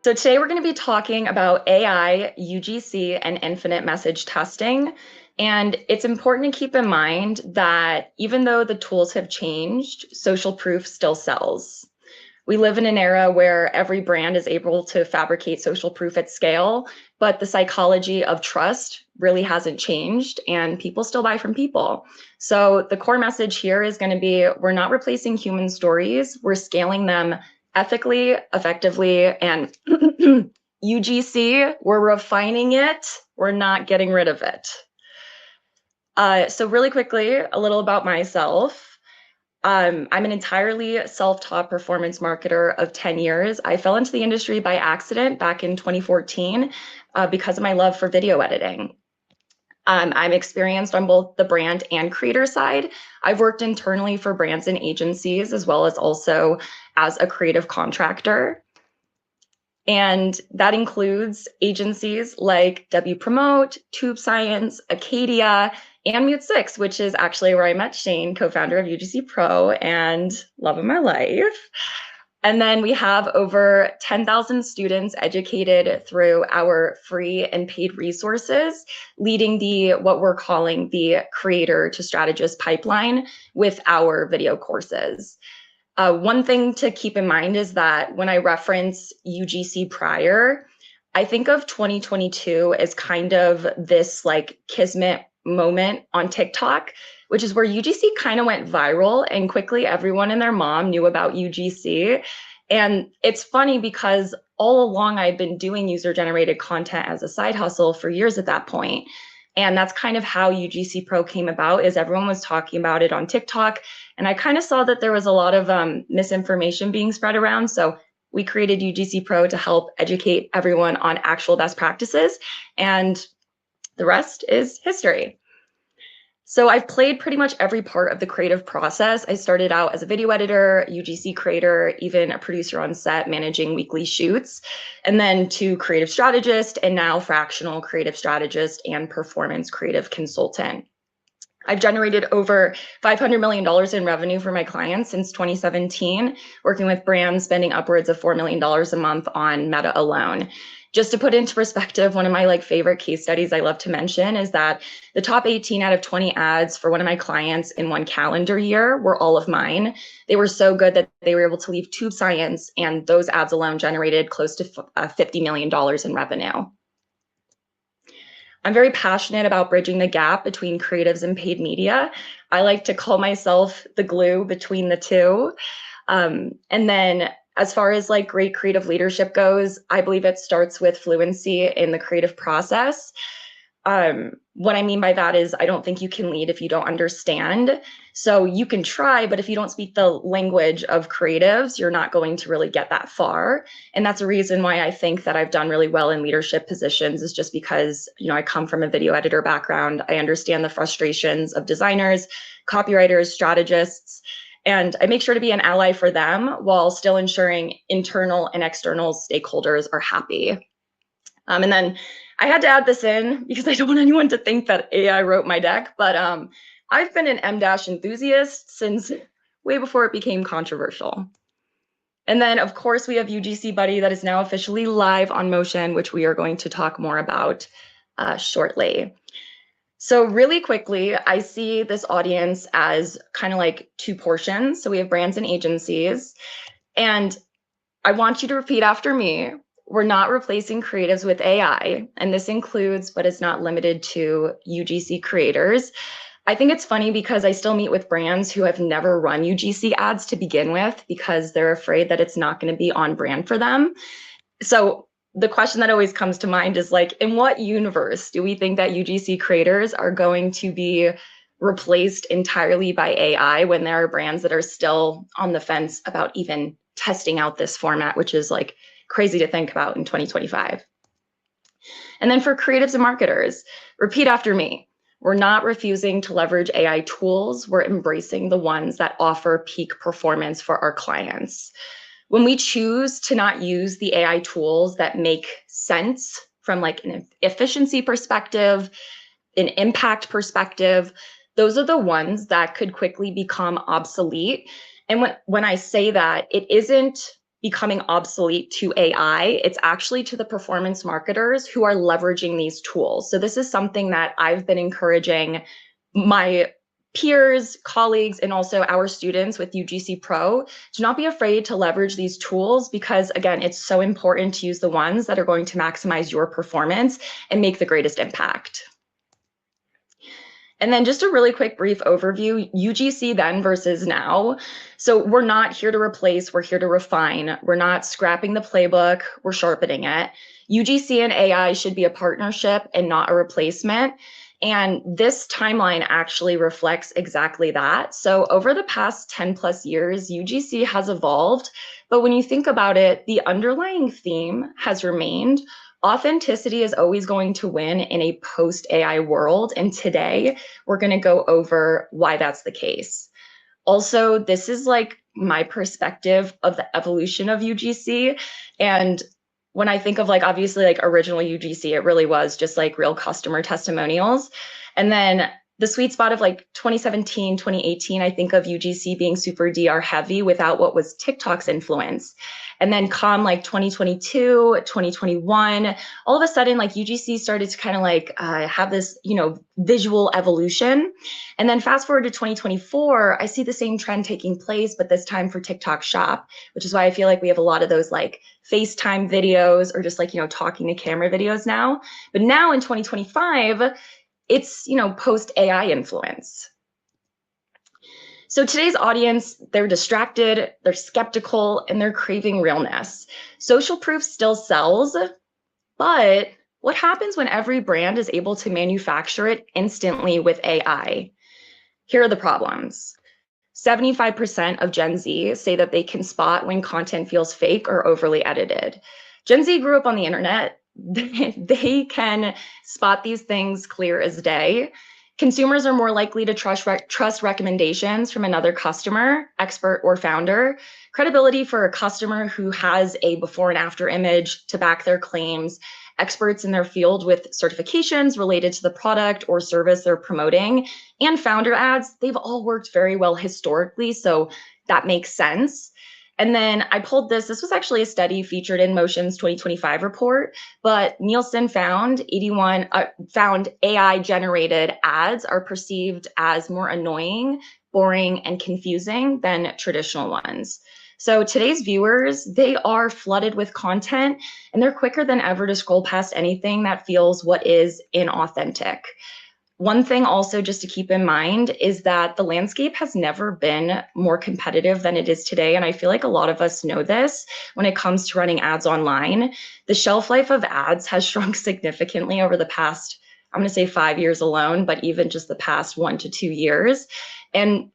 So today we're going to be talking about AI, UGC, and infinite message testing. And it's important to keep in mind that even though the tools have changed, social proof still sells. We live in an era where every brand is able to fabricate social proof at scale, but the psychology of trust really hasn't changed and people still buy from people. So the core message here is going to be, we're not replacing human stories, we're scaling them ethically, effectively, and UGC, we're refining it, we're not getting rid of it. So really quickly, a little about myself. I'm an entirely self-taught performance marketer of 10 years. I fell into the industry by accident back in 2014 because of my love for video editing. I'm experienced on both the brand and creator side. I've worked internally for brands and agencies, as well as also as a creative contractor. And that includes agencies like W Promote, Tube Science, Acadia, and Mute 6, which is actually where I met Shane, co-founder of UGC Pro and love of my life. And then we have over 10,000 students educated through our free and paid resources, leading what we're calling the creator to strategist pipeline with our video courses. One thing to keep in mind is that when I reference UGC prior, I think of 2022 as kind of this like kismet moment on TikTok, which is where UGC kind of went viral and quickly everyone and their mom knew about UGC. And it's funny because all along I've been doing user-generated content as a side hustle for years at that point. And that's kind of how UGC Pro came about, is everyone was talking about it on TikTok. And I kind of saw that there was a lot of misinformation being spread around. So we created UGC Pro to help educate everyone on actual best practices. And the rest is history. So I've played pretty much every part of the creative process. I started out as a video editor, UGC creator, even a producer on set managing weekly shoots, and then to creative strategist, and now fractional creative strategist and performance creative consultant. I've generated over $500 million in revenue for my clients since 2017, working with brands spending upwards of $4 million a month on Meta alone. Just to put into perspective, one of my favorite case studies I love to mention is that the top 18 out of 20 ads for one of my clients in one calendar year were all of mine. They were so good that they were able to leave Tube Science, and those ads alone generated close to $50 million in revenue. I'm very passionate about bridging the gap between creatives and paid media. I like to call myself the glue between the two. And then as far as great creative leadership goes, I believe it starts with fluency in the creative process. What I mean by that is I don't think you can lead if you don't understand. So you can try, but if you don't speak the language of creatives, you're not going to really get that far. And that's a reason why I think that I've done really well in leadership positions, is just because, I come from a video editor background. I understand the frustrations of designers, copywriters, strategists, and I make sure to be an ally for them while still ensuring internal and external stakeholders are happy. And then I had to add this in because I don't want anyone to think that AI wrote my deck, but I've been an M- enthusiast since way before it became controversial. And then, of course, we have UGC Buddy that is now officially live on Motion, which we are going to talk more about shortly. So really quickly, I see this audience as kind of like two portions. So we have brands and agencies, and I want you to repeat after me. We're not replacing creatives with AI, and this includes, but is not limited to, UGC creators. I think it's funny because I still meet with brands who have never run UGC ads to begin with because they're afraid that it's not going to be on brand for them. So the question that always comes to mind is in what universe do we think that UGC creators are going to be replaced entirely by AI when there are brands that are still on the fence about even testing out this format, which is crazy to think about in 2025. And then for creatives and marketers, repeat after me. We're not refusing to leverage AI tools. We're embracing the ones that offer peak performance for our clients. When we choose to not use the AI tools that make sense from an efficiency perspective, an impact perspective, those are the ones that could quickly become obsolete. And when I say that, it isn't becoming obsolete to AI. It's actually to the performance marketers who are leveraging these tools. So this is something that I've been encouraging my peers, colleagues, and also our students with UGC Pro to not be afraid to leverage these tools, because again, it's so important to use the ones that are going to maximize your performance and make the greatest impact. And then just a really quick brief overview, UGC then versus now. So we're not here to replace, we're here to refine. We're not scrapping the playbook, we're sharpening it. UGC and AI should be a partnership and not a replacement. And this timeline actually reflects exactly that. So over the past 10 plus years, UGC has evolved. But when you think about it, the underlying theme has remained. Authenticity is always going to win in a post-AI world. And today we're going to go over why that's the case. Also, this is like my perspective of the evolution of UGC. And when I think of like, obviously like original UGC, it really was just like real customer testimonials. And then the sweet spot of like 2017, 2018, I think of UGC being super DR heavy without what was TikTok's influence. And then come like 2022, 2021, all of a sudden like UGC started to kind of like have this, visual evolution. And then fast forward to 2024, I see the same trend taking place, but this time for TikTok Shop, which is why I feel like we have a lot of those like FaceTime videos or just like, talking to camera videos now. But now in 2025, it's, post AI influence. So today's audience, they're distracted, they're skeptical, and they're craving realness. Social proof still sells, but what happens when every brand is able to manufacture it instantly with AI? Here are the problems. 75% of Gen Z say that they can spot when content feels fake or overly edited. Gen Z grew up on the internet. They can spot these things clear as day. Consumers are more likely to trust recommendations from another customer, expert, or founder. Credibility for a customer who has a before and after image to back their claims, experts in their field with certifications related to the product or service they're promoting, and founder ads, they've all worked very well historically, so that makes sense. And then I pulled this was actually a study featured in Motion's 2025 report, but Nielsen found AI generated ads are perceived as more annoying, boring, and confusing than traditional ones. So today's viewers, they are flooded with content and they're quicker than ever to scroll past anything that feels what is inauthentic. One thing also just to keep in mind is that the landscape has never been more competitive than it is today. And I feel like a lot of us know this when it comes to running ads online. The shelf life of ads has shrunk significantly over the past, I'm going to say 5 years alone, but even just the past 1 to 2 years. And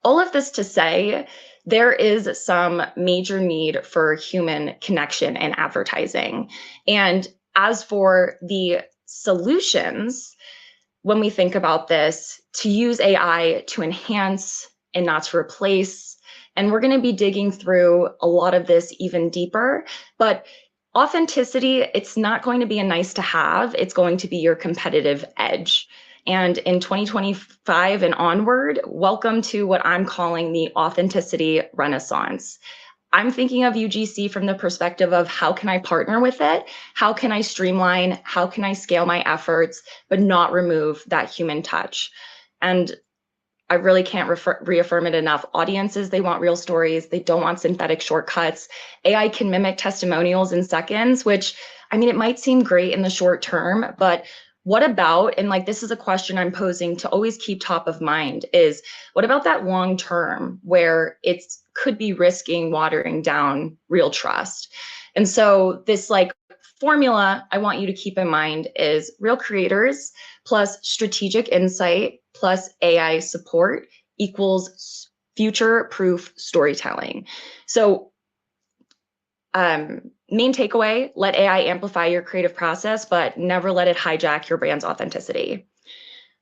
all of this to say, there is some major need for human connection in advertising. And as for the solutions, when we think about this, to use AI to enhance and not to replace, and we're going to be digging through a lot of this even deeper, but authenticity, it's not going to be a nice to have, it's going to be your competitive edge. And in 2025 and onward, welcome to what I'm calling the authenticity renaissance. I'm thinking of UGC from the perspective of how can I partner with it? How can I streamline? How can I scale my efforts, but not remove that human touch? And I really can't reaffirm it enough. Audiences, they want real stories. They don't want synthetic shortcuts. AI can mimic testimonials in seconds, which, I mean, it might seem great in the short term, but what about, and like this is a question I'm posing to always keep top of mind, is what about that long term where it could be risking watering down real trust? And so this like formula I want you to keep in mind is real creators plus strategic insight plus AI support equals future-proof storytelling. So main takeaway, let AI amplify your creative process, but never let it hijack your brand's authenticity.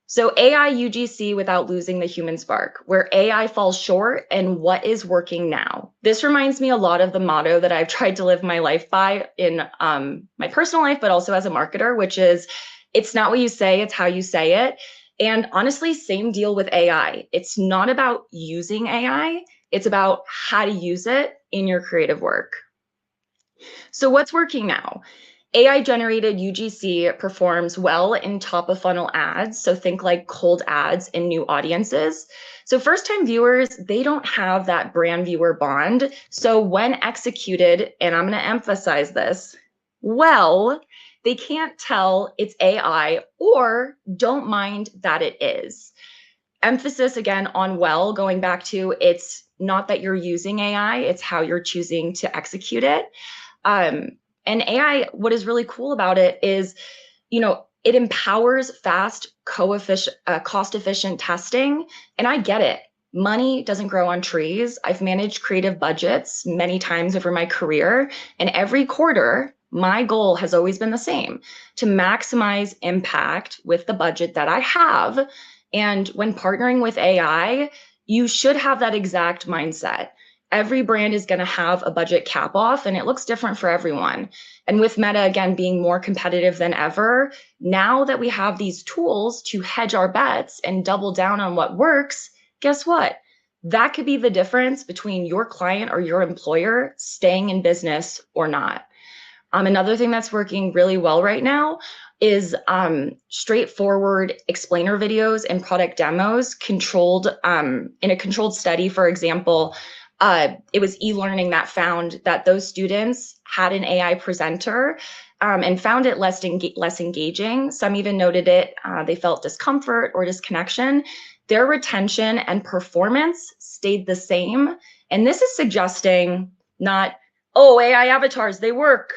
So AI UGC without losing the human spark, where AI falls short and what is working now. This reminds me a lot of the motto that I've tried to live my life by in my personal life, but also as a marketer, which is, it's not what you say, it's how you say it. And honestly, same deal with AI. It's not about using AI, it's about how to use it in your creative work. So what's working now? AI-generated UGC performs well in top-of-funnel ads, so think like cold ads in new audiences. So first-time viewers, they don't have that brand-viewer bond. So when executed, and I'm going to emphasize this, well, they can't tell it's AI or don't mind that it is. Emphasis again on well, going back to it's not that you're using AI, it's how you're choosing to execute it. And AI, what is really cool about it is, it empowers fast, cost-efficient testing. And I get it. Money doesn't grow on trees. I've managed creative budgets many times over my career, and every quarter, my goal has always been the same: to maximize impact with the budget that I have. And when partnering with AI, you should have that exact mindset. Every brand is going to have a budget cap off, and it looks different for everyone. And with Meta, again, being more competitive than ever, now that we have these tools to hedge our bets and double down on what works, guess what? That could be the difference between your client or your employer staying in business or not. Another thing that's working really well right now is straightforward explainer videos and product demos controlled in a controlled study. For example, it was e-learning that found that those students had an AI presenter and found it less engaging. Some even noted it, they felt discomfort or disconnection. Their retention and performance stayed the same. And this is suggesting not, oh, AI avatars, they work,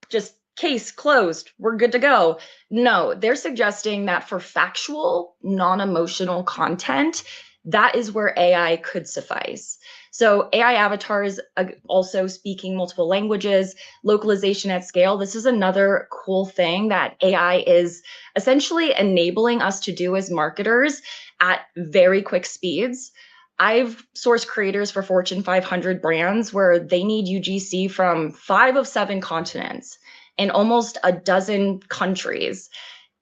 just case closed, we're good to go. No, they're suggesting that for factual, non-emotional content, that is where AI could suffice. So AI avatars, also speaking multiple languages, localization at scale. This is another cool thing that AI is essentially enabling us to do as marketers at very quick speeds. I've sourced creators for Fortune 500 brands where they need UGC from 5 of 7 continents in almost a dozen countries.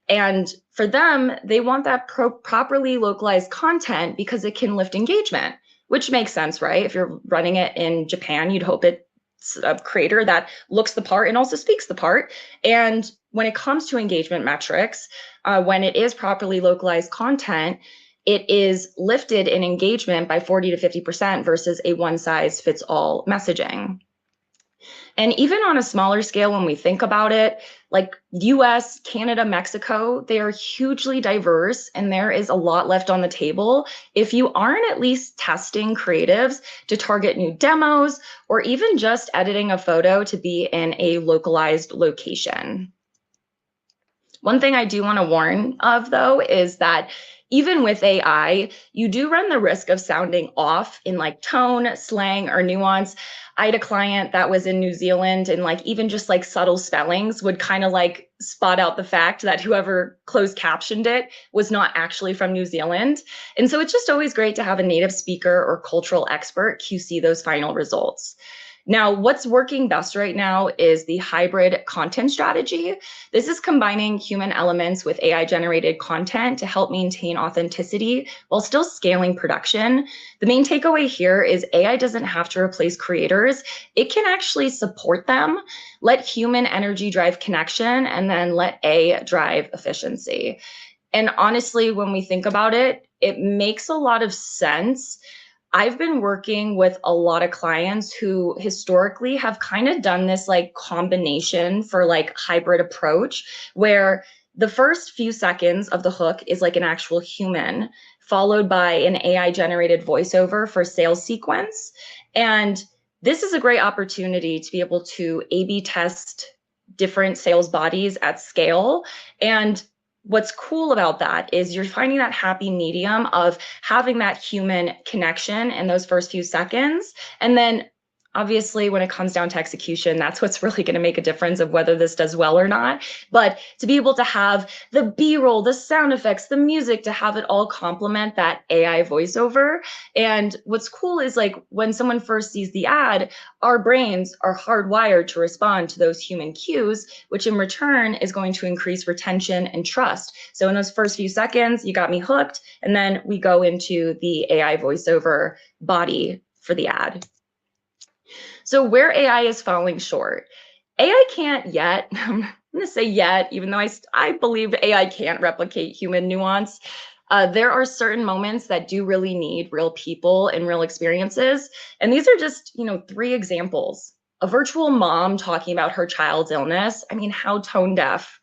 And for them, they want that properly localized content because it can lift engagement, which makes sense, right? If you're running it in Japan, you'd hope it's a creator that looks the part and also speaks the part. And when it comes to engagement metrics, when it is properly localized content, it is lifted in engagement by 40 to 50% versus a one-size-fits-all messaging. And even on a smaller scale, when we think about it, like US, Canada, Mexico, they are hugely diverse, and there is a lot left on the table if you aren't at least testing creatives to target new demos or even just editing a photo to be in a localized location. One thing I do want to warn of, though, is that even with AI, you do run the risk of sounding off in like tone, slang, or nuance. I had a client that was in New Zealand, and like even just like subtle spellings would kind of like spot out the fact that whoever closed captioned it was not actually from New Zealand. And so it's just always great to have a native speaker or cultural expert QC those final results. Now, what's working best right now is the hybrid content strategy. This is combining human elements with AI-generated content to help maintain authenticity while still scaling production. The main takeaway here is AI doesn't have to replace creators. It can actually support them, let human energy drive connection, and then let AI drive efficiency. And honestly, when we think about it, it makes a lot of sense. I've been working with a lot of clients who historically have kind of done this like combination for like hybrid approach, where the first few seconds of the hook is like an actual human, followed by an AI generated voiceover for sales sequence. And this is a great opportunity to be able to A/B test different sales bodies at scale. And what's cool about that is you're finding that happy medium of having that human connection in those first few seconds. And then obviously when it comes down to execution, that's what's really going to make a difference of whether this does well or not. But to be able to have the B-roll, the sound effects, the music, to have it all complement that AI voiceover. And what's cool is like when someone first sees the ad, our brains are hardwired to respond to those human cues, which in return is going to increase retention and trust. So in those first few seconds, you got me hooked, and then we go into the AI voiceover body for the ad. So where AI is falling short, AI can't yet, I'm going to say yet, even though I believe AI can't replicate human nuance. There are certain moments that do really need real people and real experiences. And these are just, 3 examples. A virtual mom talking about her child's illness. I mean, how tone deaf.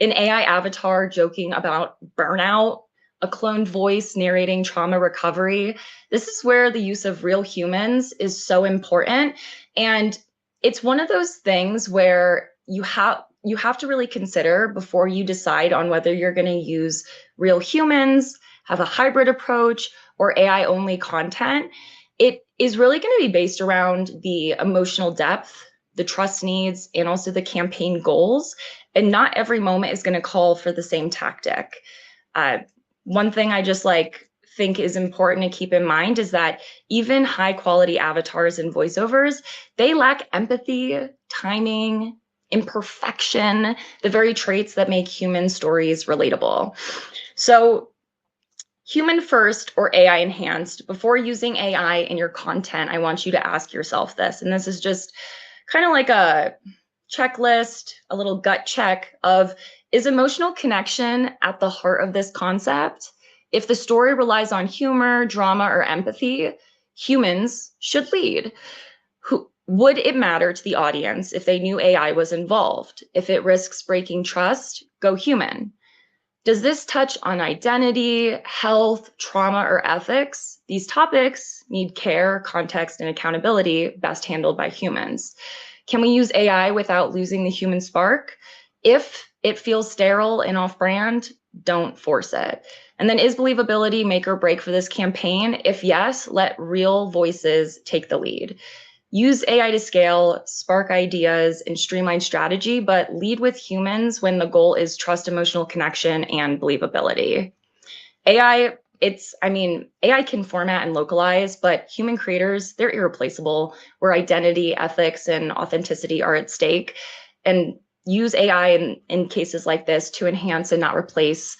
An AI avatar joking about burnout, a cloned voice narrating trauma recovery. This is where the use of real humans is so important. And it's one of those things where you have to really consider before you decide on whether you're going to use real humans, have a hybrid approach, or AI only content. It is really going to be based around the emotional depth, the trust needs, and also the campaign goals. And not every moment is going to call for the same tactic. One thing I just think is important to keep in mind is that even high quality avatars and voiceovers, they lack empathy, timing, imperfection, the very traits that make human stories relatable. So human first or AI enhanced, before using AI in your content, I want you to ask yourself this. And this is just kind of like a checklist, a little gut check of, is emotional connection at the heart of this concept? If the story relies on humor, drama, or empathy, humans should lead. Would it matter to the audience if they knew AI was involved? If it risks breaking trust, go human. Does this touch on identity, health, trauma, or ethics? These topics need care, context, and accountability, best handled by humans. Can we use AI without losing the human spark? If it feels sterile and off-brand, don't force it. And then, is believability make or break for this campaign? If yes, let real voices take the lead. Use AI to scale, spark ideas, and streamline strategy, but lead with humans when the goal is trust, emotional connection, and believability. AI can format and localize, but human creators, they're irreplaceable, where identity, ethics, and authenticity are at stake. And use AI in cases like this to enhance and not replace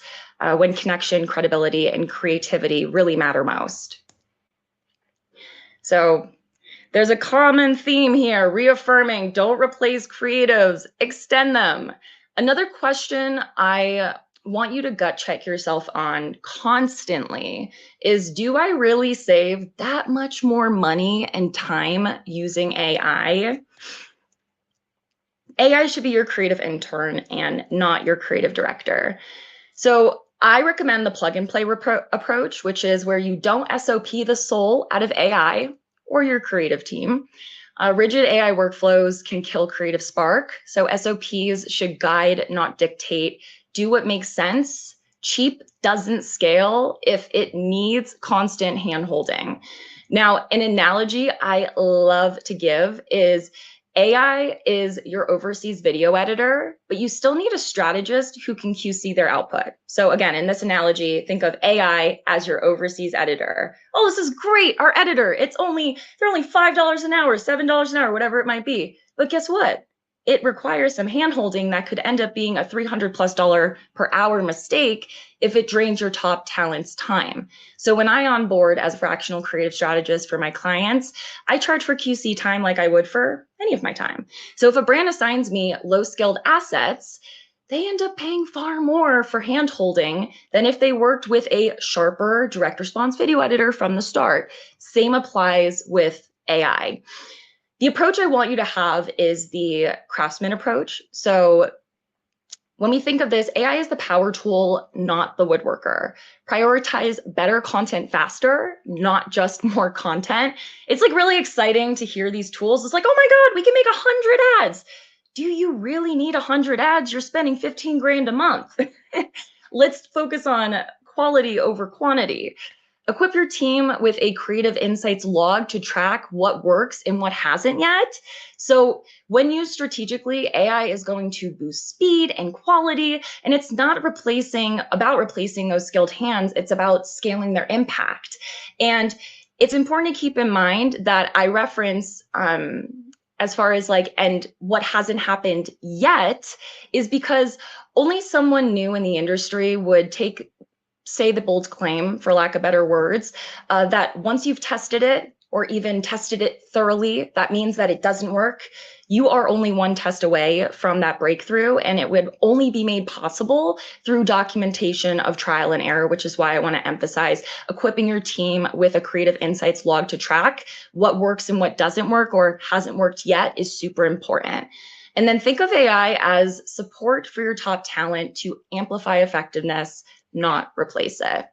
when connection, credibility, and creativity really matter most. So there's a common theme here, reaffirming, don't replace creatives, extend them. Another question I want you to gut check yourself on constantly is, do I really save that much more money and time using AI? AI should be your creative intern and not your creative director. So I recommend the plug and play approach, which is where you don't SOP the soul out of AI or your creative team. Rigid AI workflows can kill creative spark. So SOPs should guide, not dictate. Do what makes sense. Cheap doesn't scale if it needs constant hand-holding. Now, an analogy I love to give is AI is your overseas video editor, but you still need a strategist who can QC their output. So again, in this analogy, think of AI as your overseas editor. Oh, this is great. Our editor, they're only $5 an hour, $7 an hour, whatever it might be. But guess what? It requires some handholding that could end up being a $300+ per hour mistake if it drains your top talent's time. So when I onboard as a fractional creative strategist for my clients, I charge for QC time like I would for any of my time. So if a brand assigns me low-skilled assets, they end up paying far more for handholding than if they worked with a sharper direct response video editor from the start. Same applies with AI. The approach I want you to have is the craftsman approach. So when we think of this, AI is the power tool, not the woodworker. Prioritize better content faster, not just more content. It's really exciting to hear these tools. It's like, oh my God, we can make 100 ads. Do you really need 100 ads? You're spending 15 grand a month. Let's focus on quality over quantity. Equip your team with a creative insights log to track what works and what hasn't yet. So when used strategically, AI is going to boost speed and quality, and it's not about replacing those skilled hands. It's about scaling their impact. And it's important to keep in mind that I reference as far as and what hasn't happened yet is because only someone new in the industry would say the bold claim, for lack of better words, that once you've tested it, or even tested it thoroughly, that means that it doesn't work. You are only one test away from that breakthrough, and it would only be made possible through documentation of trial and error, which is why I want to emphasize equipping your team with a creative insights log to track what works and what doesn't work or hasn't worked yet is super important. And then think of AI as support for your top talent to amplify effectiveness, not replace it.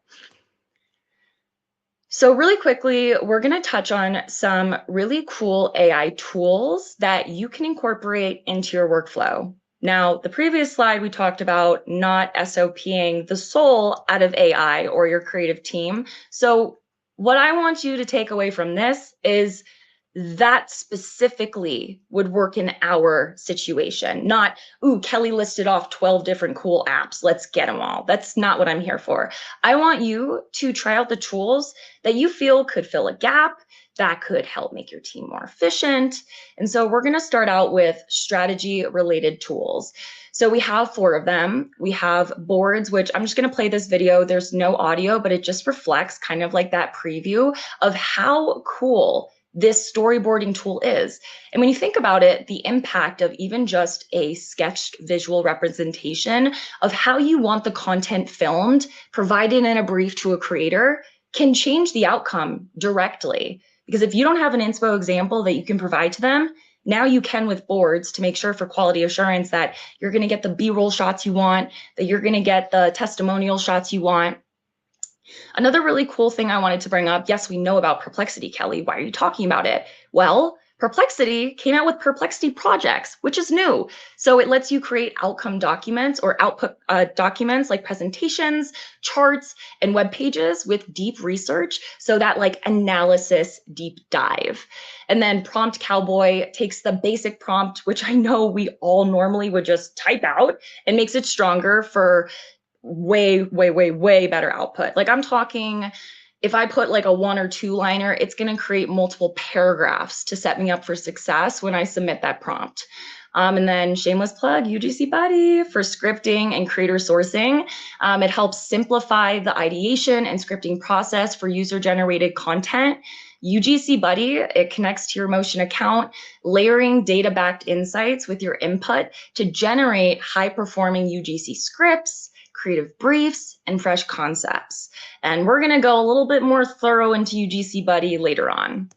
So really quickly, we're going to touch on some really cool AI tools that you can incorporate into your workflow. Now, the previous slide, we talked about not SOPing the soul out of AI or your creative team. So what I want you to take away from this is that specifically would work in our situation, not, ooh, Kelly listed off 12 different cool apps. Let's get them all. That's not what I'm here for. I want you to try out the tools that you feel could fill a gap, that could help make your team more efficient. And so we're going to start out with strategy related tools. So we have 4 of them. We have Boords, which I'm just going to play this video. There's no audio, but it just reflects kind of like that preview of how cool this storyboarding tool is. And when you think about it, the impact of even just a sketched visual representation of how you want the content filmed, provided in a brief to a creator, can change the outcome directly. Because if you don't have an inspo example that you can provide to them, now you can with Boords to make sure for quality assurance that you're going to get the B-roll shots you want, that you're going to get the testimonial shots you want. Another really cool thing I wanted to bring up, yes, we know about Perplexity, Kelly. Why are you talking about it? Well, Perplexity came out with Perplexity Projects, which is new. So it lets you create outcome documents or output documents like presentations, charts, and web pages with deep research. So that like analysis deep dive. And then Prompt Cowboy takes the basic prompt, which I know we all normally would just type out, and makes it stronger for way better output. Like I'm talking, if I put like a 1 or 2 liner, it's going to create multiple paragraphs to set me up for success when I submit that prompt. And then shameless plug, UGC Buddy for scripting and creator sourcing. It helps simplify the ideation and scripting process for user-generated content. UGC Buddy, it connects to your Motion account, layering data-backed insights with your input to generate high-performing UGC scripts, creative briefs, and fresh concepts. And we're going to go a little bit more thorough into UGC Buddy later on.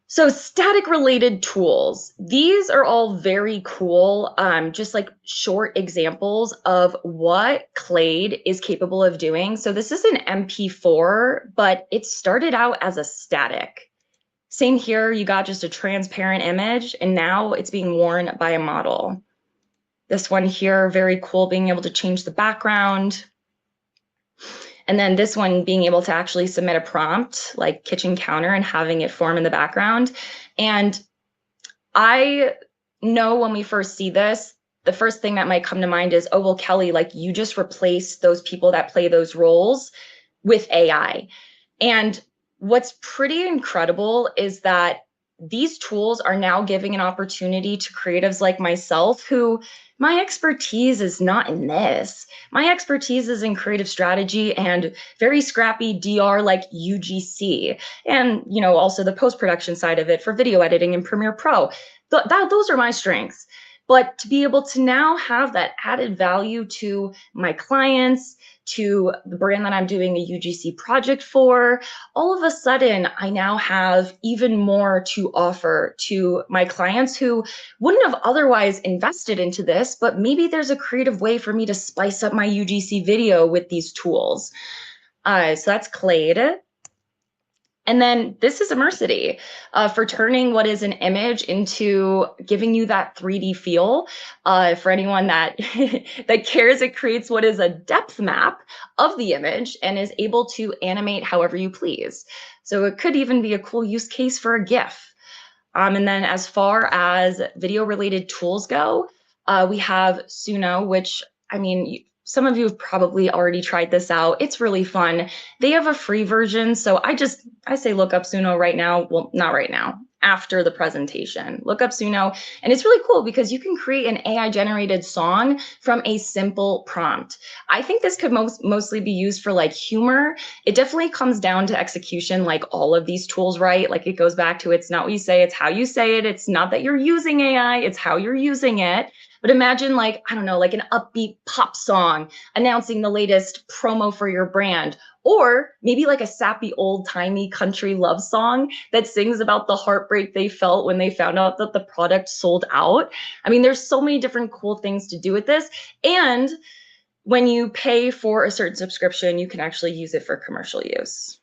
So static related tools, these are all very cool, just like short examples of what Claid is capable of doing. So this is an MP4, but it started out as a static. Same here, you got just a transparent image, and now it's being worn by a model. This one here, very cool, being able to change the background. And then this one being able to actually submit a prompt like kitchen counter and having it form in the background. And I know when we first see this, the first thing that might come to mind is, oh, well, Kelly, like you just replace those people that play those roles with AI. And what's pretty incredible is that these tools are now giving an opportunity to creatives like myself who my expertise is not in this. My expertise is in creative strategy and very scrappy DR like UGC, and also the post-production side of it for video editing in Premiere Pro. Those are my strengths. But to be able to now have that added value to my clients, to the brand that I'm doing a UGC project for, all of a sudden, I now have even more to offer to my clients who wouldn't have otherwise invested into this, but maybe there's a creative way for me to spice up my UGC video with these tools. So that's Claid. And then this is Immersity for turning what is an image into giving you that 3D feel. For anyone that that cares, it creates what is a depth map of the image and is able to animate however you please. So it could even be a cool use case for a GIF. And then as far as video related tools go, we have Suno, which, I mean, some of you have probably already tried this out. It's really fun. They have a free version. So I say look up Suno right now. Well, not right now. after the presentation. Look up Suno, and it's really cool because you can create an AI generated song from a simple prompt. I think this could mostly be used for like humor. It definitely comes down to execution, like all of these tools, right? Like it goes back to, it's not what you say, it's how you say it. It's not that you're using AI, it's how you're using it. But imagine like, I don't know, like an upbeat pop song announcing the latest promo for your brand, or maybe like a sappy old-timey country love song that sings about the heartbreak they felt when they found out that the product sold out. I mean, there's so many different cool things to do with this. And when you pay for a certain subscription, you can actually use it for commercial use.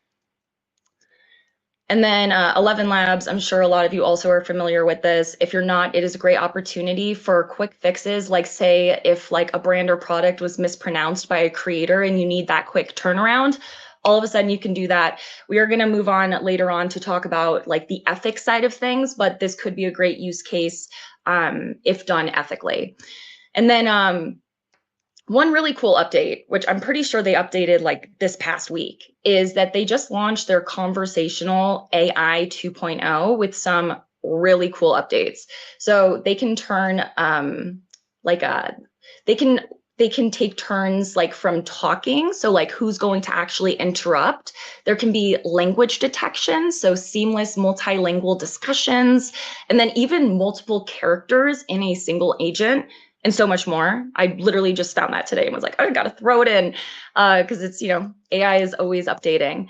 And then 11 Labs, I'm sure a lot of you also are familiar with this. If you're not, it is a great opportunity for quick fixes. Like say if like a brand or product was mispronounced by a creator and you need that quick turnaround, all of a sudden you can do that. We are going to move on later on to talk about like the ethics side of things, but this could be a great use case if done ethically. And then one really cool update, which I'm pretty sure they updated like this past week, is that they just launched their conversational AI 2.0 with some really cool updates. So they can turn they can take turns like from talking. So like who's going to actually interrupt. There can be language detection, so seamless multilingual discussions, and then even multiple characters in a single agent, and so much more. I literally just found that today and was like, oh, I gotta throw it in because it's, AI is always updating.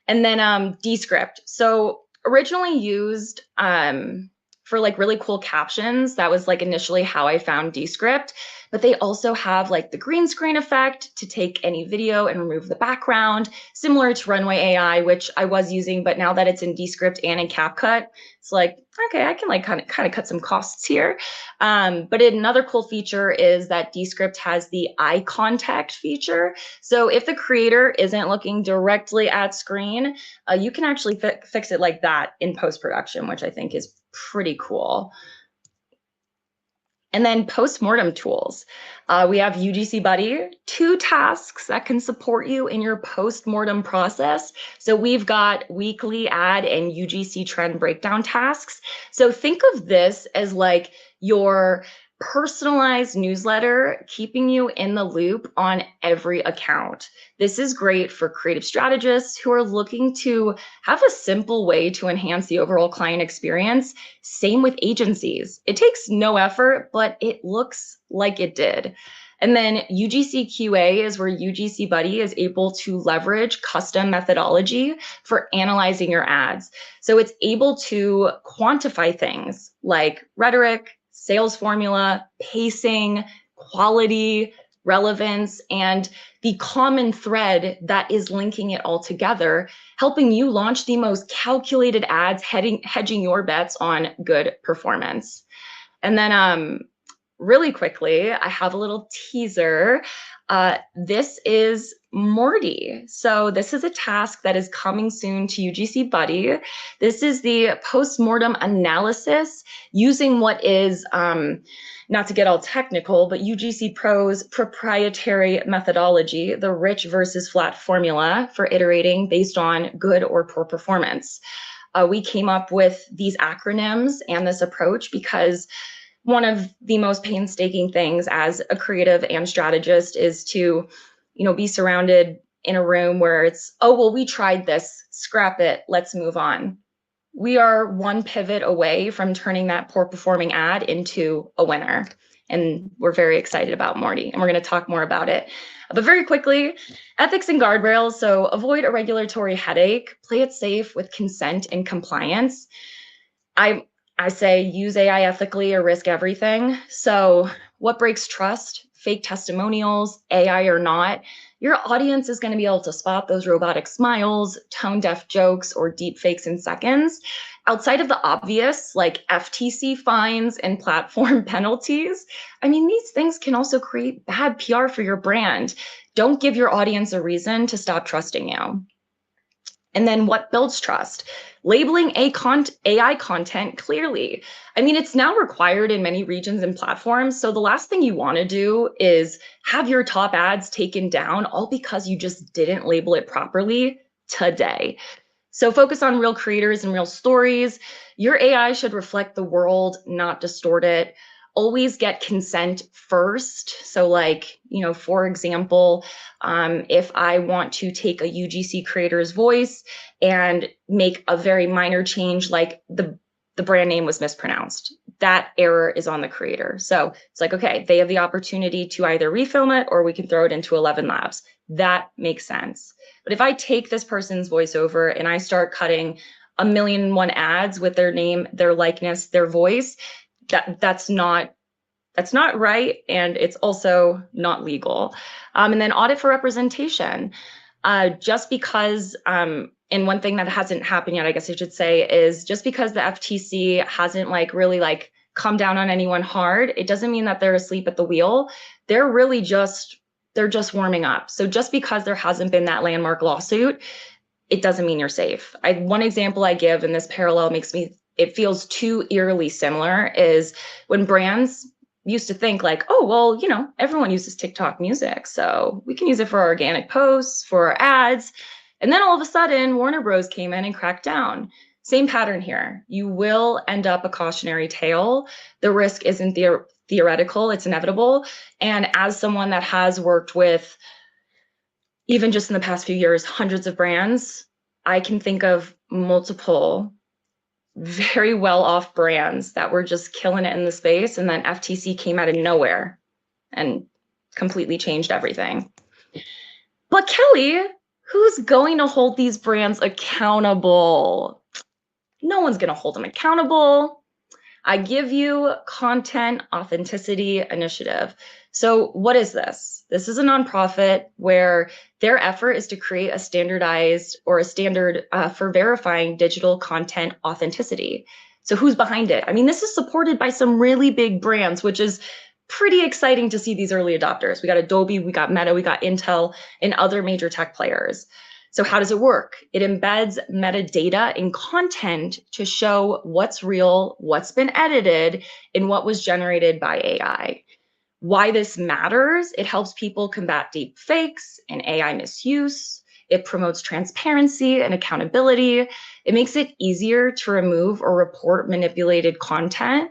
And then Descript. So originally used for like really cool captions. That was like initially how I found Descript, but they also have like the green screen effect to take any video and remove the background, similar to Runway AI, which I was using, but now that it's in Descript and in CapCut, it's like, okay, I can like kind of cut some costs here. But another cool feature is that Descript has the eye contact feature. So if the creator isn't looking directly at screen, you can actually fix it like that in post-production, which I think is pretty cool. And then post-mortem tools. We have UGC Buddy, 2 tasks that can support you in your post-mortem process. So we've got weekly ad and UGC trend breakdown tasks. So think of this as like your personalized newsletter, keeping you in the loop on every account. This is great for creative strategists who are looking to have a simple way to enhance the overall client experience. Same with agencies. It takes no effort, but it looks like it did. And then UGC QA is where UGC Buddy is able to leverage custom methodology for analyzing your ads. So it's able to quantify things like rhetoric, sales formula, pacing, quality, relevance, and the common thread that is linking it all together, helping you launch the most calculated ads, hedging your bets on good performance. And then really quickly, I have a little teaser. This is Morty. So this is a task that is coming soon to UGC Buddy. This is the post-mortem analysis using what is, not to get all technical, but UGC Pro's proprietary methodology, the rich versus flat formula for iterating based on good or poor performance. We came up with these acronyms and this approach because one of the most painstaking things as a creative and strategist is to, be surrounded in a room where it's, oh, well, we tried this, scrap it, let's move on. We are one pivot away from turning that poor performing ad into a winner. And we're very excited about Morty, and we're going to talk more about it. But very quickly, ethics and guardrails. So avoid a regulatory headache, play it safe with consent and compliance. I say use AI ethically or risk everything. So what breaks trust? Fake testimonials, AI or not. Your audience is going to be able to spot those robotic smiles, tone-deaf jokes, or deep fakes in seconds. Outside of the obvious, like FTC fines and platform penalties, I mean, these things can also create bad PR for your brand. Don't give your audience a reason to stop trusting you. And then what builds trust? Labeling AI content clearly. I mean, it's now required in many regions and platforms. So the last thing you want to do is have your top ads taken down all because you just didn't label it properly today. So focus on real creators and real stories. Your AI should reflect the world, not distort it. Always get consent first. So like, for example, if I want to take a UGC creator's voice and make a very minor change, like the brand name was mispronounced, that error is on the creator. So it's like, okay, they have the opportunity to either refilm it or we can throw it into 11 Labs. That makes sense. But if I take this person's voiceover and I start cutting 1,000,001 ads with their name, their likeness, their voice, that's not right, and it's also not legal. And then audit for representation. Just because, and one thing that hasn't happened yet, I guess I should say, is just because the FTC hasn't really come down on anyone hard, it doesn't mean that they're asleep at the wheel. They're really just warming up. So just because there hasn't been that landmark lawsuit, it doesn't mean you're safe. One example I give, and this parallel it feels too eerily similar, is when brands used to think like, oh, well, everyone uses TikTok music, so we can use it for our organic posts, for our ads. And then all of a sudden, Warner Bros. Came in and cracked down. Same pattern here. You will end up a cautionary tale. The risk isn't theoretical, it's inevitable. And as someone that has worked with, even just in the past few years, hundreds of brands, I can think of multiple very well-off brands that were just killing it in the space, and then FTC came out of nowhere and completely changed everything. But Kelly, who's going to hold these brands accountable? No one's going to hold them accountable. I give you Content Authenticity Initiative. So what is this? This is a nonprofit where their effort is to create a standardized or a standard for verifying digital content authenticity. So who's behind it? I mean, this is supported by some really big brands, which is pretty exciting to see these early adopters. We got Adobe, we got Meta, we got Intel, and other major tech players. So how does it work? It embeds metadata in content to show what's real, what's been edited, and what was generated by AI. Why this matters: it helps people combat deep fakes and AI misuse. It promotes transparency and accountability. It makes it easier to remove or report manipulated content.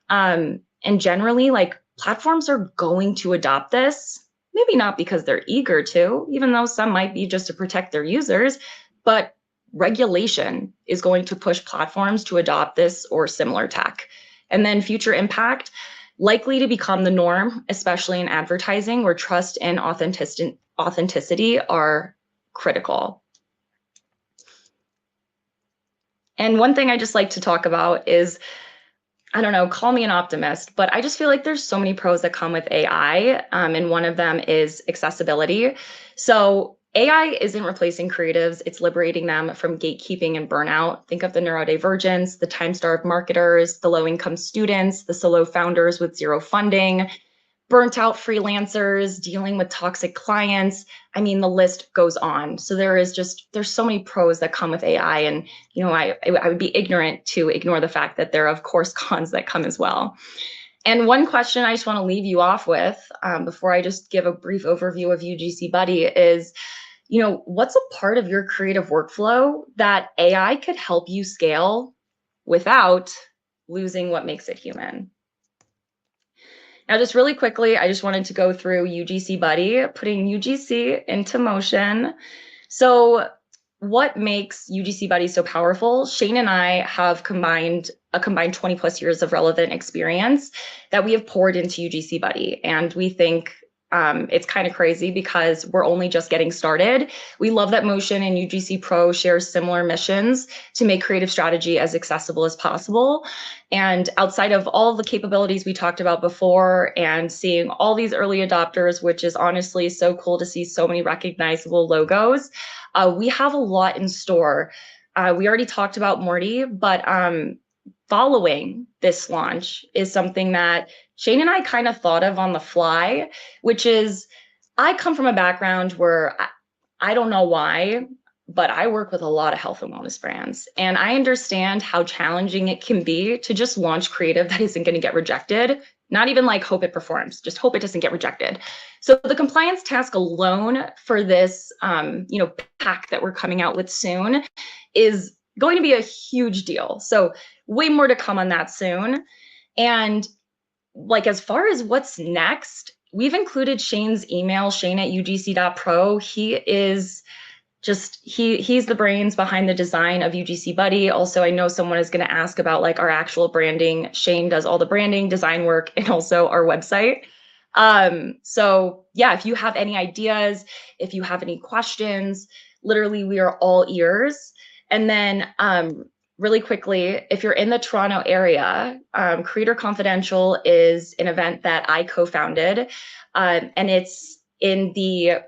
And generally, platforms are going to adopt this. Maybe not because they're eager to, even though some might be just to protect their users, but regulation is going to push platforms to adopt this or similar tech. And then future impact, likely to become the norm, especially in advertising where trust and authenticity are critical. And one thing I just like to talk about is, I don't know, call me an optimist, but I just feel like there's so many pros that come with AI, and one of them is accessibility. So AI isn't replacing creatives, it's liberating them from gatekeeping and burnout. Think of the neurodivergence, the time-starved marketers, the low-income students, the solo founders with zero funding, burnt out freelancers, dealing with toxic clients. I mean, the list goes on. So there's so many pros that come with AI. And, I would be ignorant to ignore the fact that there are, of course, cons that come as well. And one question I just want to leave you off with before I just give a brief overview of UGC Buddy is, what's a part of your creative workflow that AI could help you scale without losing what makes it human? Now, just really quickly, I just wanted to go through UGC Buddy, putting UGC into motion. So what makes UGC Buddy so powerful? Shane and I have a combined 20 plus years of relevant experience that we have poured into UGC Buddy. And we think it's kind of crazy because we're only just getting started. We love that Motion and UGC Pro share similar missions to make creative strategy as accessible as possible. And outside of all the capabilities we talked about before and seeing all these early adopters, which is honestly so cool to see so many recognizable logos, we have a lot in store. We already talked about Morty, but following this launch is something that Shane and I kind of thought of on the fly, which is, I come from a background where I don't know why, but I work with a lot of health and wellness brands. And I understand how challenging it can be to just launch creative that isn't going to get rejected Not even like hope it performs, just hope it doesn't get rejected. So the compliance task alone for this, pack that we're coming out with soon is going to be a huge deal. So way more to come on that soon. And like, as far as what's next, we've included Shane's email, shane@ugc.pro. He is he's the brains behind the design of UGC Buddy. Also, I know someone is going to ask about like our actual branding. Shane does all the branding, design work, and also our website. So yeah, if you have any ideas, if you have any questions, literally we are all ears. And then really quickly, if you're in the Toronto area, Creator Confidential is an event that I co-founded, and it's in the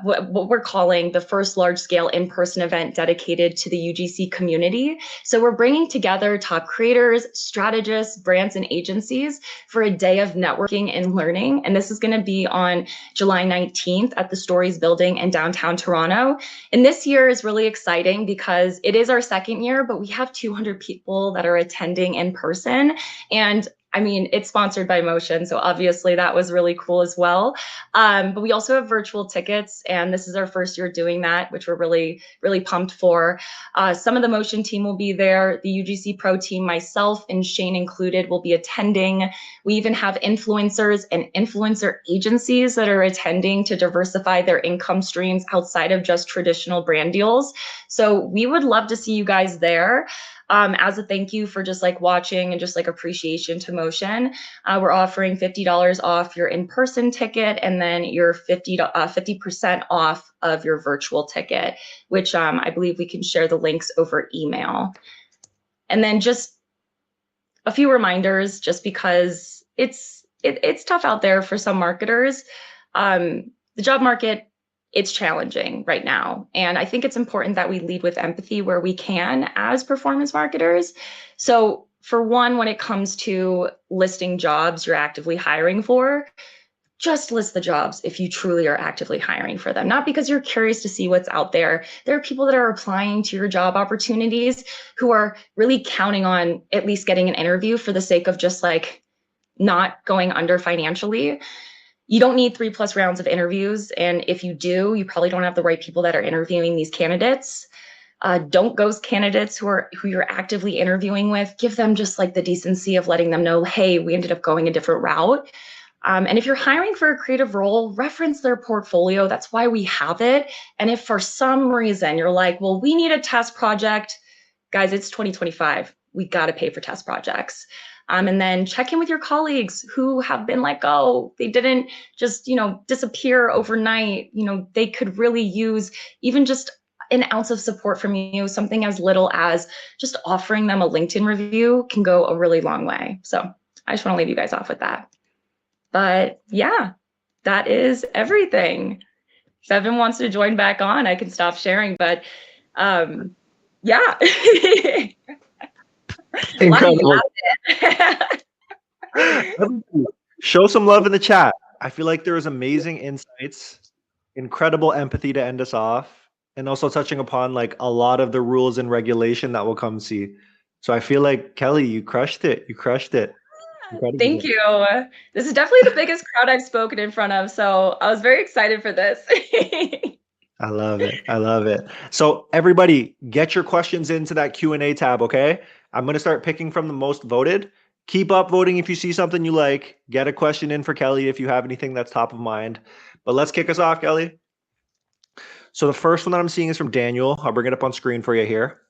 what we're calling the first large-scale in-person event dedicated to the UGC community. So we're bringing together top creators, strategists, brands, and agencies for a day of networking and learning. And this is going to be on July 19th at the Stories Building in downtown Toronto. And this year is really exciting because it is our second year, but we have 200 people that are attending in person. And I mean, it's sponsored by Motion, so obviously that was really cool as well. But we also have virtual tickets, and this is our first year doing that, which we're really, really pumped for. Some of the Motion team will be there. The UGC Pro team, myself and Shane included, will be attending. We even have influencers and influencer agencies that are attending to diversify their income streams outside of just traditional brand deals. So we would love to see you guys there. As a thank you for just like watching and just like appreciation to Motion, we're offering $50 off your in-person ticket, and then your 50% off of your virtual ticket, which I believe we can share the links over email. And then just a few reminders, just because it's tough out there for some marketers. The job market, it's challenging right now. And I think it's important that we lead with empathy where we can as performance marketers. So for one, when it comes to listing jobs you're actively hiring for, just list the jobs if you truly are actively hiring for them, not because you're curious to see what's out there. There are people that are applying to your job opportunities who are really counting on at least getting an interview for the sake of just like not going under financially. You don't need 3+ rounds of interviews. And if you do, you probably don't have the right people that are interviewing these candidates. Don't ghost candidates who you're actively interviewing with. Give them just like the decency of letting them know, hey, we ended up going a different route. And if you're hiring for a creative role, reference their portfolio. That's why we have it. And if for some reason you're like, well, we need a test project, guys, it's 2025. We got to pay for test projects. And then check in with your colleagues who have been like, oh, they didn't just, disappear overnight. They could really use even just an ounce of support from you. Something as little as just offering them a LinkedIn review can go a really long way. So I just want to leave you guys off with that. But yeah, that is everything. If Evan wants to join back on, I can stop sharing. But yeah. Incredible. Show some love in the chat. I feel like there was amazing insights, incredible empathy to end us off, and also touching upon like a lot of the rules and regulation that we'll come see. So I feel like, Kelly, you crushed it. You crushed it. Incredible. Thank you. This is definitely the biggest crowd I've spoken in front of, so I was very excited for this. I love it. I love it. So everybody, get your questions into that Q&A tab, okay? I'm going to start picking from the most voted. Keep up voting if you see something you like. Get a question in for Kelly if you have anything that's top of mind. But let's kick us off, Kelly. So the first one that I'm seeing is from Daniel. I'll bring it up on screen for you here.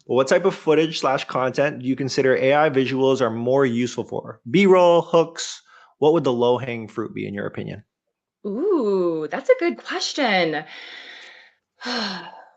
What type of footage/content do you consider AI visuals are more useful for? B-roll, hooks? What would the low-hanging fruit be in your opinion? Ooh, that's a good question.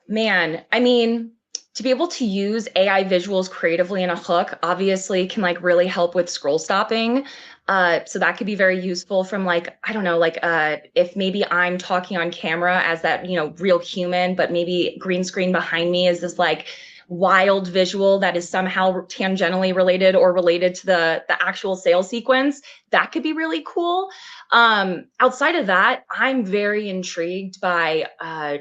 Man, I mean, to be able to use AI visuals creatively in a hook obviously can like really help with scroll stopping. So that could be very useful from like, I don't know, like if maybe I'm talking on camera as that, real human, but maybe green screen behind me is this like wild visual that is somehow tangentially related or related to the actual sales sequence. That could be really cool. Outside of that, I'm very intrigued by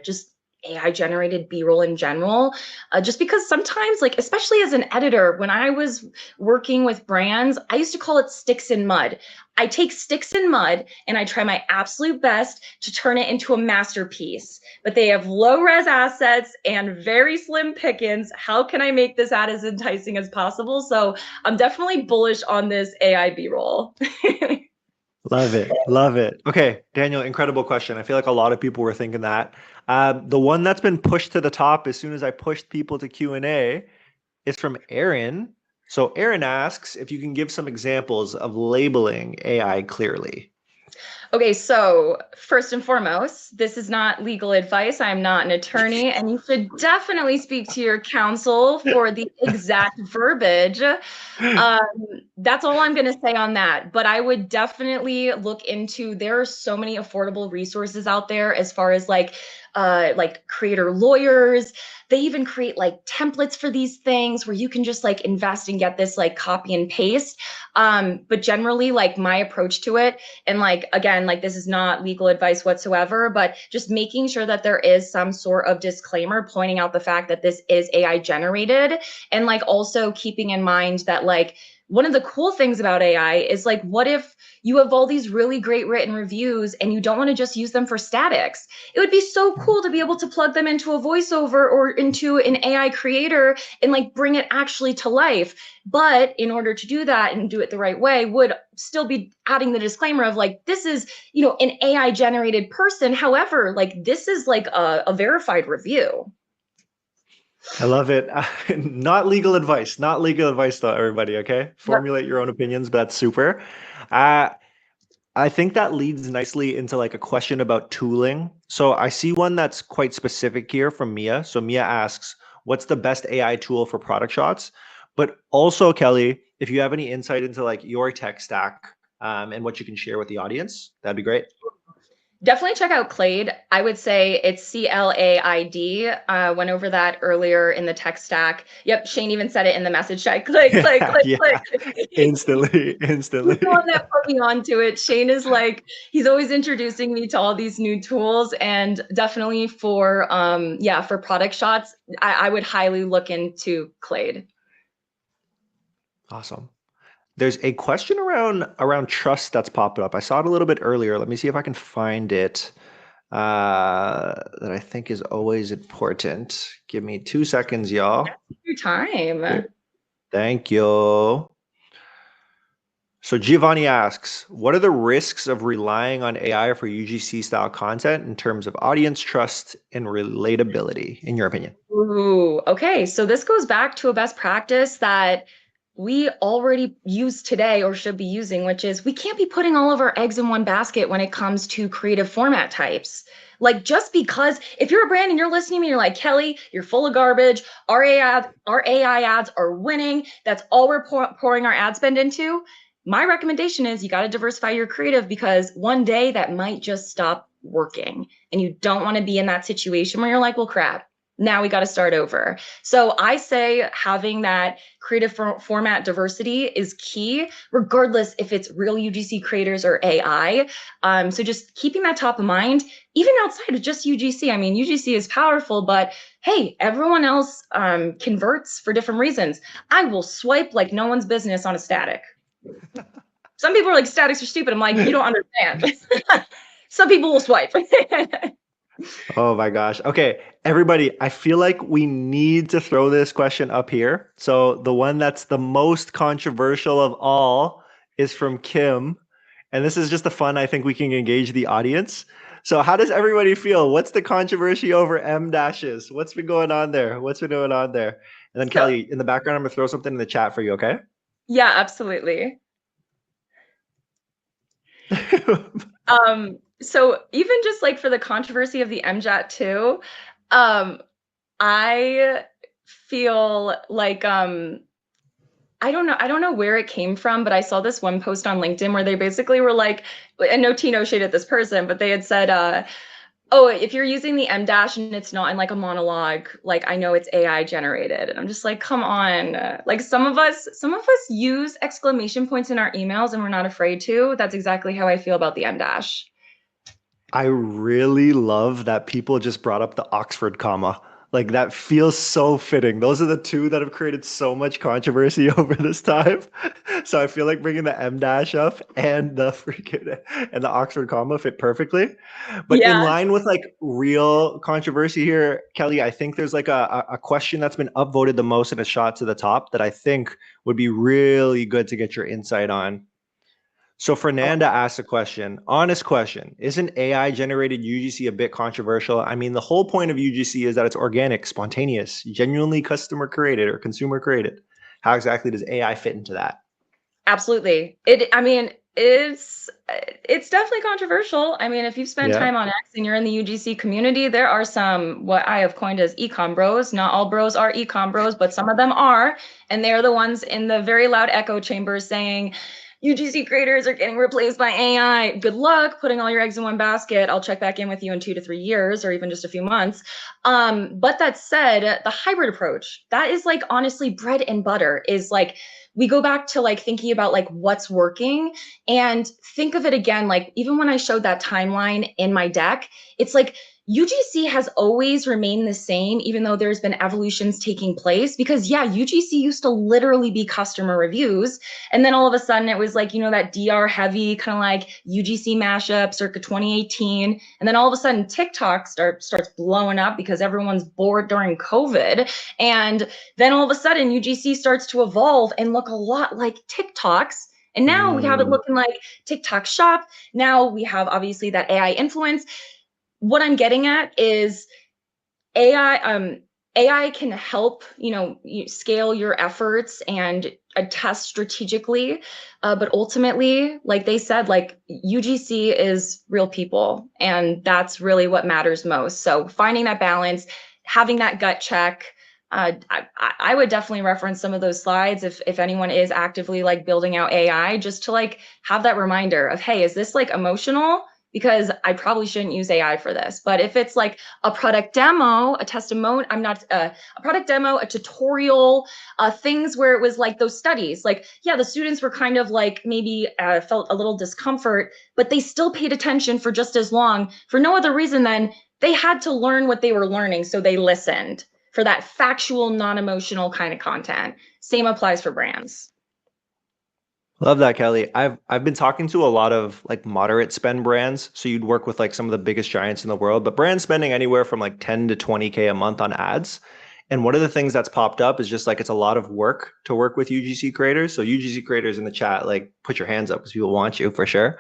just AI generated B-roll in general, just because sometimes, like, especially as an editor, when I was working with brands, I used to call it sticks in mud. I take sticks in mud and I try my absolute best to turn it into a masterpiece, but they have low res assets and very slim pickings. How can I make this ad as enticing as possible? So I'm definitely bullish on this AI B-roll. Love it. Love it. Okay, Daniel, incredible question. I feel like a lot of people were thinking that. The one that's been pushed to the top as soon as I pushed people to Q&A is from Aaron. So Aaron asks if you can give some examples of labeling AI clearly. Okay, so first and foremost, this is not legal advice. I'm not an attorney, and you should definitely speak to your counsel for the exact verbiage. That's all I'm going to say on that. But I would definitely look into, there are so many affordable resources out there as far as like creator lawyers. They even create like templates for these things where you can just like invest and get this like copy and paste. But generally, like my approach to it, and like, again, like this is not legal advice whatsoever, but just making sure that there is some sort of disclaimer pointing out the fact that this is AI generated. And like also keeping in mind that like, one of the cool things about AI is like, what if you have all these really great written reviews and you don't want to just use them for statics? It would be so cool to be able to plug them into a voiceover or into an AI creator and like bring it actually to life. But in order to do that and do it the right way, would still be adding the disclaimer of like, this is, you know, an AI generated person. However, like this is like a verified review. I love it. Not legal advice. Not legal advice though, everybody, okay? Yep. Formulate your own opinions, but that's super. I think that leads nicely into like a question about tooling. So I see one that's quite specific here from Mia. So Mia asks, what's the best AI tool for product shots? But also, Kelly, if you have any insight into like your tech stack and what you can share with the audience, that'd be great. Definitely check out Claid. I would say it's CLAID. Went over that earlier in the tech stack. Yep, Shane even said it in the message chat. Click, click, click, Yeah, click. instantly. He's the one that put me onto it. Shane is like, he's always introducing me to all these new tools, and definitely for for product shots, I would highly look into Claid. Awesome. There's a question around trust that's popped up. I saw it a little bit earlier. Let me see if I can find it. That I think is always important. Give me 2 seconds, y'all. Your time. Thank you. So Giovanni asks, what are the risks of relying on AI for UGC style content in terms of audience trust and relatability, in your opinion? Ooh, okay. So this goes back to a best practice that we already use today or should be using, which is we can't be putting all of our eggs in one basket when it comes to creative format types. Like just because if you're a brand and you're listening to me, you're like, Kelly, you're full of garbage. Our AI ads are winning. That's all we're pouring our ad spend into. My recommendation is you got to diversify your creative, because one day that might just stop working. And you don't want to be in that situation where you're like, well, crap, now we got to start over. So I say having that creative format diversity is key, regardless if it's real UGC creators or AI. So just keeping that top of mind, even outside of just UGC. I mean, UGC is powerful, but hey, everyone else converts for different reasons. I will swipe like no one's business on a static. Some people are like, statics are stupid. I'm like, you don't understand. Some people will swipe. Oh my gosh. Okay, everybody, I feel like we need to throw this question up here. So the one that's the most controversial of all is from Kim. And this is just a fun, I think we can engage the audience. So how does everybody feel? What's the controversy over M dashes? What's been going on there? What's been going on there? And then Kelly, in the background, I'm gonna throw something in the chat for you, okay? Yeah, absolutely. So even just like for the controversy of the MJAT too, I feel like I don't know where it came from, but I saw this one post on LinkedIn where they basically were like, and no tea, no shade at this person, but they had said, oh, if you're using the M dash and it's not in like a monologue, like I know it's AI generated. And I'm just like, come on. Like some of us use exclamation points in our emails and we're not afraid to. That's exactly how I feel about the M dash. I really love that people just brought up the Oxford comma. Like that feels so fitting. Those are the two that have created so much controversy over this time. So I feel like bringing the M dash up and the freaking and the Oxford comma fit perfectly. But in Yeah. line with like real controversy here, Kelly, I think there's like a question that's been upvoted the most and a shot to the top that I think would be really good to get your insight on. So Fernanda asked a question, honest question. Isn't AI generated UGC a bit controversial? I mean, the whole point of UGC is that it's organic, spontaneous, genuinely customer created or consumer created. How exactly does AI fit into that? Absolutely. It's definitely controversial. I mean, if you've spent Yeah. time on X and you're in the UGC community, there are some what I have coined as ecom bros. Not all bros are ecom bros, but some of them are, and they're the ones in the very loud echo chambers saying UGC creators are getting replaced by AI. Good luck putting all your eggs in one basket. I'll check back in with you in 2 to 3 years or even just a few months. But that said, the hybrid approach, that is like honestly bread and butter is like we go back to like thinking about like what's working and think of it again. Like even when I showed that timeline in my deck, it's like UGC has always remained the same, even though there's been evolutions taking place. Because yeah, UGC used to literally be customer reviews. And then all of a sudden it was like, you know, that DR heavy kind of like UGC mashup circa 2018. And then all of a sudden TikTok starts blowing up because everyone's bored during COVID. And then all of a sudden UGC starts to evolve and look a lot like TikToks. And now we have it Mm, looking like TikTok shop. Now we have obviously that AI influence. What I'm getting at is AI can help, you know, scale your efforts and test strategically. But ultimately, like they said, like UGC is real people, and that's really what matters most. So finding that balance, having that gut check. I would definitely reference some of those slides if anyone is actively like building out AI, just to like have that reminder of, hey, is this like emotional? Because I probably shouldn't use AI for this. But if it's like a product demo, a testimonial, I'm not a product demo, a tutorial, things where it was like those studies, like, yeah, the students were kind of like maybe felt a little discomfort, but they still paid attention for just as long for no other reason than they had to learn what they were learning. So they listened for that factual, non-emotional kind of content. Same applies for brands. love that, Kelly. I've been talking to a lot of like moderate spend brands. So you'd work with like some of the biggest giants in the world, but brands spending anywhere from like 10 to 20K a month on ads. And one of the things that's popped up is just like it's a lot of work to work with UGC creators. So UGC creators in the chat, like put your hands up because people want you for sure.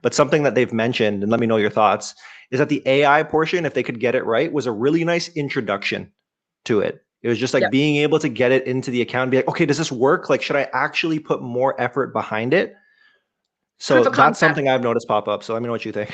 But something that they've mentioned, and let me know your thoughts, is that the AI portion, if they could get it right, was a really nice introduction to it. It was just like Yep. being able to get it into the account and be like, okay, does this work? Like, should I actually put more effort behind it? Proof So of that's concept. something I've noticed pop up. So let me know what you think.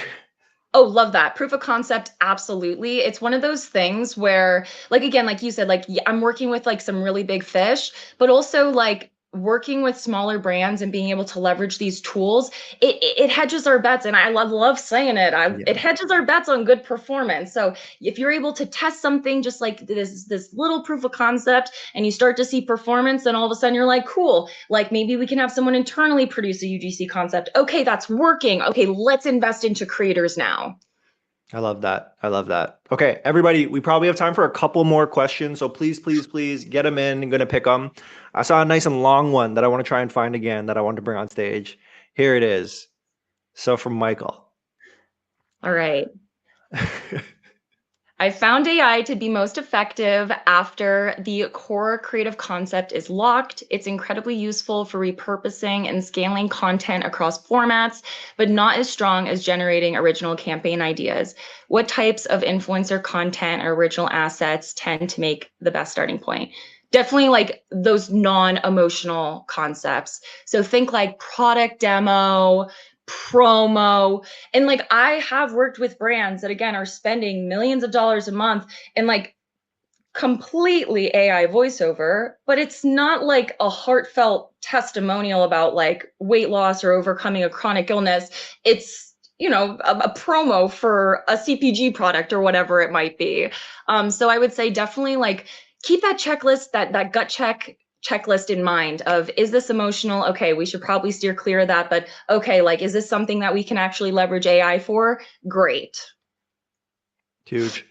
Oh, love that. Proof of concept, absolutely. It's one of those things where, like, again, like you said, like, I'm working with like some really big fish, but also like working with smaller brands and being able to leverage these tools, it hedges our bets. And I love saying it. It Yeah. hedges our bets on good performance. So if you're able to test something just like this little proof of concept and you start to see performance, then all of a sudden you're like, cool, like maybe we can have someone internally produce a UGC concept. Okay, that's working. Okay, let's invest into creators now. I love that. I love that. Okay, everybody, we probably have time for a couple more questions. So please, please, please get them in. I'm going to pick them. I saw a nice and long one that I want to try and find again that I want to bring on stage. Here it is. So from Michael. All right. I found AI to be most effective after the core creative concept is locked. It's incredibly useful for repurposing and scaling content across formats, but not as strong as generating original campaign ideas. What types of influencer content or original assets tend to make the best starting point? Definitely like those non-emotional concepts. So think like product demo, promo, and like I have worked with brands that again are spending millions of dollars a month and like completely AI voiceover, but it's not like a heartfelt testimonial about like weight loss or overcoming a chronic illness. It's, you know, a promo for a CPG product or whatever it might be. So I would say definitely like keep that checklist, that gut check checklist in mind of, is this emotional? Okay, we should probably steer clear of that, but okay, like, is this something that we can actually leverage AI for? Great. Huge.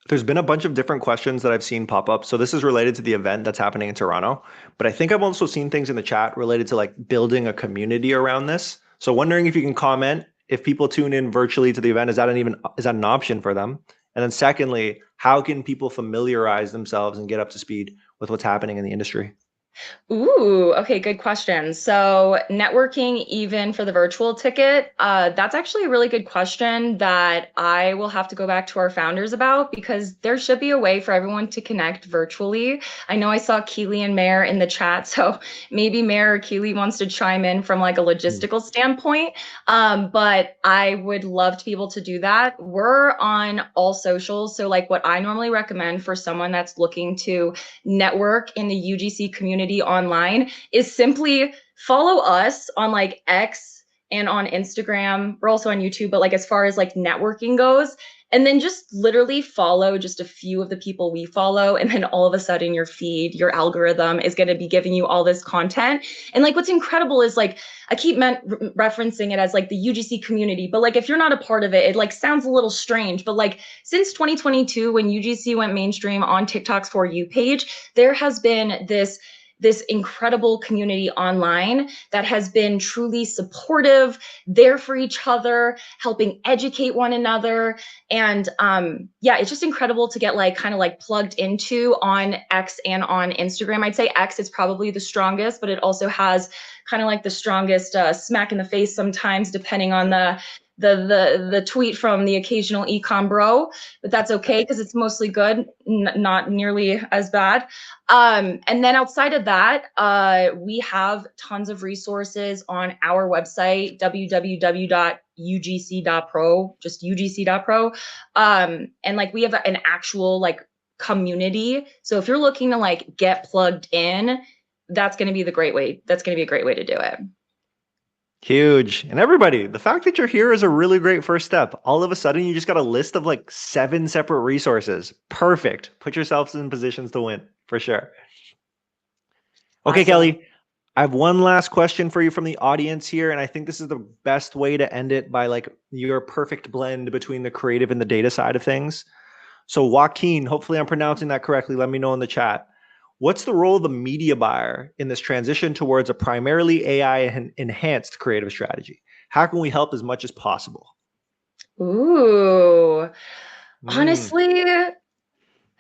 There's been a bunch of different questions that I've seen pop up. So this is related to the event that's happening in Toronto, but I think I've also seen things in the chat related to like building a community around this. So wondering if you can comment if people tune in virtually to the event, is that an option for them? And then secondly, how can people familiarize themselves and get up to speed with what's happening in the industry? Ooh, okay, good question. So networking even for the virtual ticket, that's actually a really good question that I will have to go back to our founders about, because there should be a way for everyone to connect virtually. I know I saw Keely and Mare in the chat, so maybe Mare or Keely wants to chime in from like a logistical standpoint. But I would love to be able to do that. We're on all socials. So like what I normally recommend for someone that's looking to network in the UGC community online is simply follow us on like X and on Instagram. We're also on YouTube, but like as far as like networking goes, and then just literally follow just a few of the people we follow, and then all of a sudden your feed, your algorithm is going to be giving you all this content. And like what's incredible is like I keep referencing it as like the UGC community, but like if you're not a part of it, it like sounds a little strange, but like since 2022 when UGC went mainstream on TikTok's For You page, there has been this incredible community online that has been truly supportive, there for each other, helping educate one another. And yeah, it's just incredible to get like kind of like plugged into on X and on Instagram. I'd say X is probably the strongest, but it also has kind of like the strongest smack in the face sometimes, depending on the tweet from the occasional ecom bro, but that's okay because it's mostly good, not nearly as bad. And then outside of that, we have tons of resources on our website, www.ugc.pro, just ugc.pro. And like we have an actual like community. So if you're looking to like get plugged in, that's going to be the great way. That's going to be a great way to do it. Huge. And everybody, the fact that you're here is a really great first step. All of a sudden, you just got a list of like 7 separate resources. Perfect. Put yourselves in positions to win for sure. Okay, Awesome. Kelly, I have one last question for you from the audience here. And I think this is the best way to end it by like your perfect blend between the creative and the data side of things. So Joaquin, hopefully I'm pronouncing that correctly. Let me know in the chat. What's the role of the media buyer in this transition towards a primarily AI enhanced creative strategy? How can we help as much as possible? Ooh, honestly,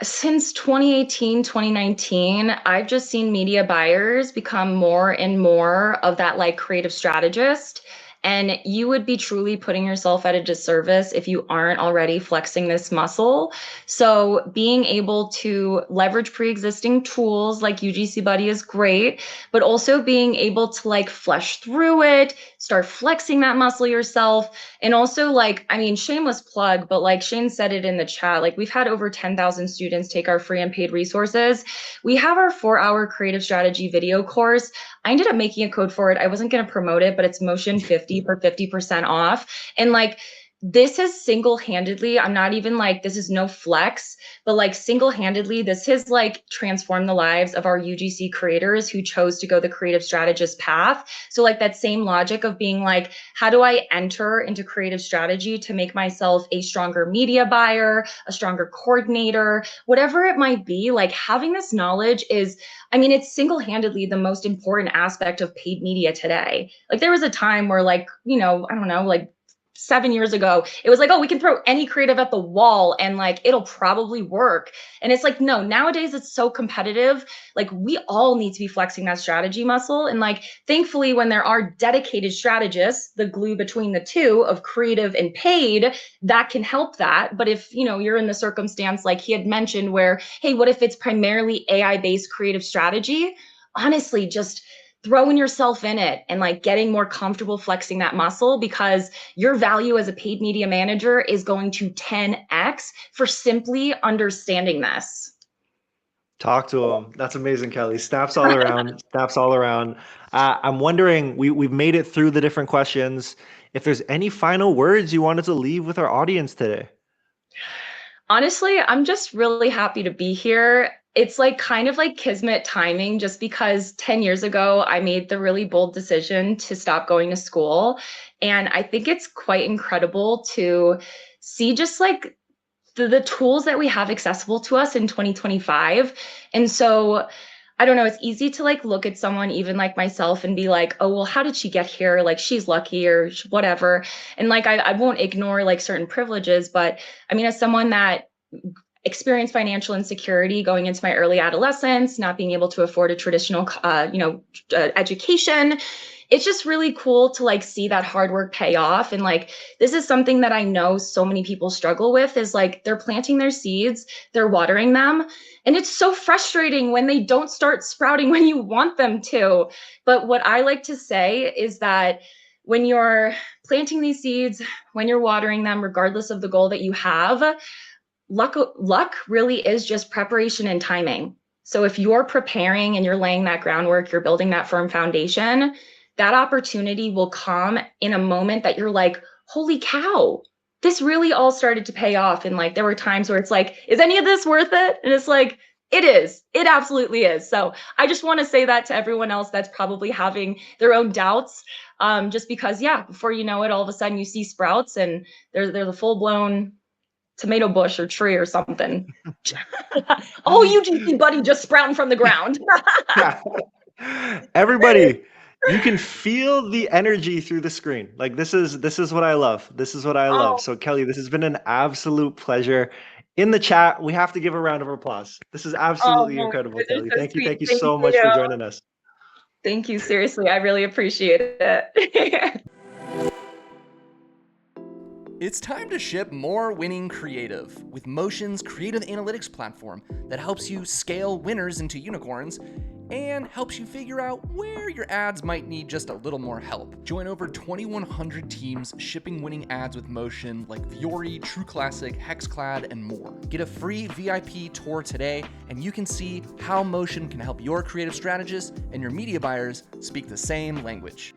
since 2018, 2019, I've just seen media buyers become more and more of that like creative strategist. And you would be truly putting yourself at a disservice if you aren't already flexing this muscle. So being able to leverage pre-existing tools like UGC Buddy is great, but also being able to like flesh through it, start flexing that muscle yourself. And also like, I mean, shameless plug, but like Shane said it in the chat, like we've had over 10,000 students take our free and paid resources. We have our 4-hour creative strategy video course. I ended up making a code for it. I wasn't going to promote it, but it's Motion 50 for 50% off. And like, this has single-handedly, I'm not even like, this is no flex, but like single-handedly, this has like transformed the lives of our UGC creators who chose to go the creative strategist path. So like that same logic of being like, how do I enter into creative strategy to make myself a stronger media buyer, a stronger coordinator, whatever it might be, like having this knowledge is, I mean, it's single-handedly the most important aspect of paid media today. Like there was a time where like, you know, I don't know, like 7 years ago, it was like, oh, we can throw any creative at the wall and like, it'll probably work. And it's like, no, nowadays it's so competitive. Like we all need to be flexing that strategy muscle. And like, thankfully, when there are dedicated strategists, the glue between the two of creative and paid, that can help that. But if, you know, you're in the circumstance, like he had mentioned where, hey, what if it's primarily AI-based creative strategy? Honestly, just throwing yourself in it and like getting more comfortable flexing that muscle, because your value as a paid media manager is going to 10x for simply understanding this. Talk to him. That's amazing, Kelly. Snaps all around. Snaps all around. I'm wondering, we've made it through the different questions. If there's any final words you wanted to leave with our audience today. Honestly, I'm just really happy to be here. it's like kind of like kismet timing, just because 10 years ago, I made the really bold decision to stop going to school. And I think it's quite incredible to see just like the tools that we have accessible to us in 2025. And so I don't know, it's easy to like look at someone even like myself and be like, oh, well, how did she get here? Like she's lucky or whatever. And like I won't ignore like certain privileges, but I mean, as someone that experienced financial insecurity going into my early adolescence, not being able to afford a traditional, education. It's just really cool to like see that hard work pay off. And like, this is something that I know so many people struggle with is like, they're planting their seeds, they're watering them. And it's so frustrating when they don't start sprouting when you want them to. But what I like to say is that when you're planting these seeds, when you're watering them, regardless of the goal that you have, luck really is just preparation and timing. So if you're preparing and you're laying that groundwork, you're building that firm foundation, that opportunity will come in a moment that you're like, holy cow, this really all started to pay off. And like, there were times where it's like, is any of this worth it? And it's like, it is. It absolutely is. So I just want to say that to everyone else that's probably having their own doubts. Just because, yeah, before you know it, all of a sudden you see sprouts and they're the full blown tomato bush or tree or something. Oh, UGC Buddy just sprouting from the ground. Everybody, you can feel the energy through the screen. Like this is what I love. This is what I love. So Kelly, this has been an absolute pleasure. In the chat, we have to give a round of applause. This is absolutely incredible, Kelly. So thank you so much for joining us. Thank you. Seriously, I really appreciate it. It's time to ship more winning creative with Motion's creative analytics platform that helps you scale winners into unicorns and helps you figure out where your ads might need just a little more help. Join over 2,100 teams shipping winning ads with Motion like Fiori, True Classic, Hexclad, and more. Get a free VIP tour today, and you can see how Motion can help your creative strategists and your media buyers speak the same language.